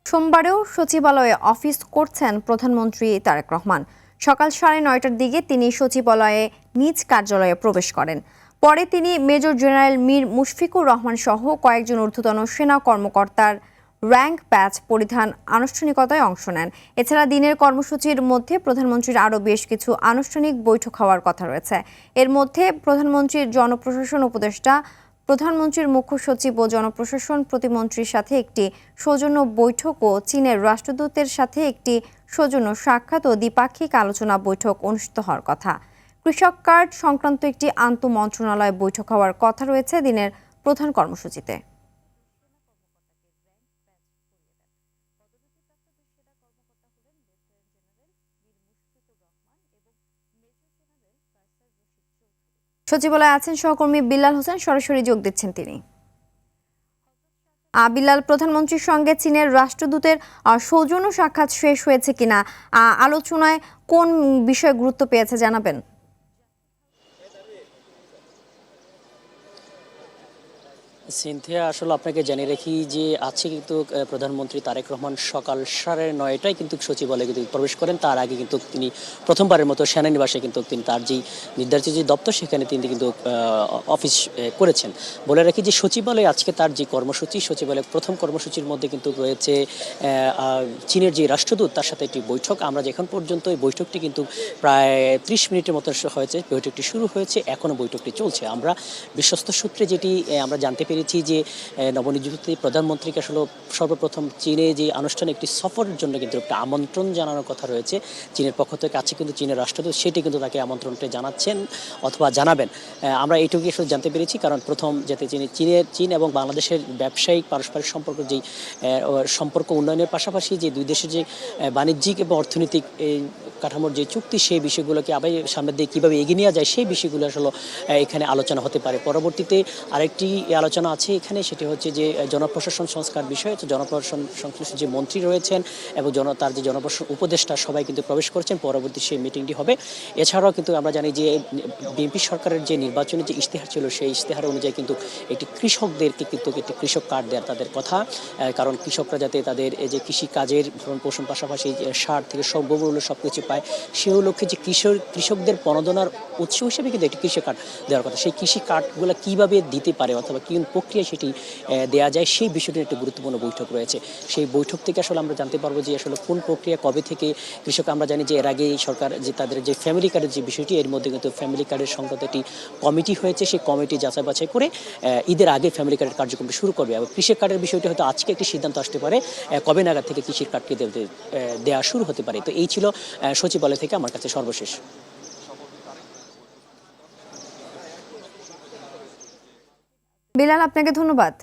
সোমবারেও সচিবালয়ে অফিস করছেন প্রধানমন্ত্রী তারেক রহমান। সকাল 9:30টার দিকে তিনি সচিবালয়ে নিজ কার্যালয়ে প্রবেশ করেন। পরে তিনি মেজর জেনারেল মীর মুশফিকুর রহমান সহ কয়েকজন ঊর্ধ্বতন সেনা কর্মকর্তার র্যাঙ্ক ব্যাচ পরিধান আনুষ্ঠানিকতায় অংশ নেন। এছাড়া দিনের কর্মসূচির মধ্যে প্রধানমন্ত্রীর আরও বেশ কিছু আনুষ্ঠানিক বৈঠক হওয়ার কথা রয়েছে। এর মধ্যে প্রধানমন্ত্রীর জনপ্রশাসন উপদেষ্টা, প্রধানমন্ত্রীর মুখ্য সচিব ও জনপ্রশাসন প্রতিমন্ত্রীর সাথে একটি সৌজন্য বৈঠক ও চীনের রাষ্ট্রদূতের সাথে একটি সৌজন্য সাক্ষাৎ ও দ্বিপাক্ষিক আলোচনা বৈঠক অনুষ্ঠিত হওয়ার কথা। কৃষক কার্ড সংক্রান্ত একটি আন্তঃমন্ত্রণালয় বৈঠক হওয়ার কথা রয়েছে দিনের প্রধান কর্মসূচিতে। সচিবালয়ে আছেন সহকর্মী বিল্লাল হোসেন, সরাসরি যোগ দিচ্ছেন তিনি। বিল্লাল, প্রধানমন্ত্রীর সঙ্গে চীনের রাষ্ট্রদূতের সৌজন্য সাক্ষাৎ শেষ হয়েছে কিনা, আলোচনায় কোন বিষয়ে গুরুত্ব পেয়েছে জানাবেন? সিনথিয়া, আসলে আপনাকে জানিয়ে রাখি যে আছে কিন্তু প্রধানমন্ত্রী তারেক রহমান সকাল 9:30টায় কিন্তু সচিবালয়ে কিন্তু প্রবেশ করেন। তার আগে কিন্তু তিনি প্রথমবারের মতো সেনানিবাসে কিন্তু তিনি তার যেই নির্ধারিত যে দপ্তর সেখানে তিনি কিন্তু অফিস করেছেন। বলে রাখি যে সচিবালয়ে আজকে তার যে কর্মসূচি, সচিবালয়ের প্রথম কর্মসূচির মধ্যে কিন্তু রয়েছে চীনের যে রাষ্ট্রদূত তার সাথে একটি বৈঠক। আমরা যেখান পর্যন্ত এই বৈঠকটি কিন্তু প্রায় 30 মিনিটের মতো হয়েছে, বৈঠকটি শুরু হয়েছে, এখনও বৈঠকটি চলছে। আমরা বিশ্বস্ত সূত্রে যেটি আমরা জানতে পেরেছি যে নবনিযুক্ত প্রধানমন্ত্রীকে আসলে সর্বপ্রথম চীনে যে আনুষ্ঠানিক একটি সফরের জন্য কিন্তু একটা আমন্ত্রণ জানানোর কথা রয়েছে চীনের পক্ষ থেকে। আছে কিন্তু চীনের রাষ্ট্রদূত, সেটি কিন্তু তাকে আমন্ত্রণটি জানাচ্ছেন অথবা জানাবেন। আমরা এইটুকুই আসলে জানতে পেরেছি, কারণ প্রথম যাতে চীন এবং বাংলাদেশের ব্যবসায়িক পারস্পরিক সম্পর্ক যেই সম্পর্ক উন্নয়নের পাশাপাশি যে দুই দেশের যে বাণিজ্যিক এবং অর্থনৈতিক কাঠামোর যে চুক্তি, সেই বিষয়গুলোকে আবার সামনের দিকে কীভাবে এগিয়ে নেওয়া যায় সেই বিষয়গুলো আসলে এখানে আলোচনা হতে পারে। পরবর্তীতে আরেকটি আলোচনা আছে এখানে, সেটি হচ্ছে যে জনপ্রশাসন সংস্কার বিষয়ে। জনপ্রশাসন সংশ্লিষ্ট যে মন্ত্রী রয়েছেন এবং তার যে জনপ্রশাসন উপদেষ্টা সবাই কিন্তু প্রবেশ করেছেন। পরবর্তী সেই মিটিংটি হবে। এছাড়াও কিন্তু আমরা জানি যে বিএনপি সরকারের যে নির্বাচনী যে ইশতেহার ছিল, সেই ইশতেহার অনুযায়ী কিন্তু একটি কৃষকদেরকে কিন্তু একটি কৃষক কার্ড দেওয়ার তাদের কথা। কারণ কৃষকরা যাতে তাদের এই যে কৃষিকাজের ভরণ পোষণ পাশাপাশি সার থেকে সর্বমূল্য সব কিছু পায়, সেই লক্ষ্যে যে কৃষকদের প্রণোদনার উৎস হিসেবে কিন্তু একটি কৃষি কার্ড দেওয়ার কথা। সেই কৃষি কার্ডগুলো কীভাবে দিতে পারে অথবা কোন প্রক্রিয়া সেটি দেওয়া যায়, সেই বিষয়টির একটি গুরুত্বপূর্ণ বৈঠক রয়েছে। সেই বৈঠক থেকে আসলে আমরা জানতে পারবো যে আসলে কোন প্রক্রিয়া কবে থেকে কৃষক। আমরা জানি যে এর আগে সরকার যে তাদের যে ফ্যামিলি কার্ডের যে বিষয়টি, এর মধ্যে কিন্তু ফ্যামিলি কার্ডের সংক্রান্ত একটি কমিটি হয়েছে। সেই কমিটি যাচাই বাছাই করে ঈদের আগে ফ্যামিলি কার্ডের কার্যক্রম শুরু করবে। এবং কৃষি কার্ডের বিষয়টি হয়তো আজকে একটি সিদ্ধান্ত আসতে পারে কবে নাগাদ থেকে কৃষির কার্ডটি দেওয়া শুরু হতে পারে। তো এই ছিল সচিবালয় থেকে আমার কাছে সর্বশেষ। বিল্লাল, আপনাকে ধন্যবাদ।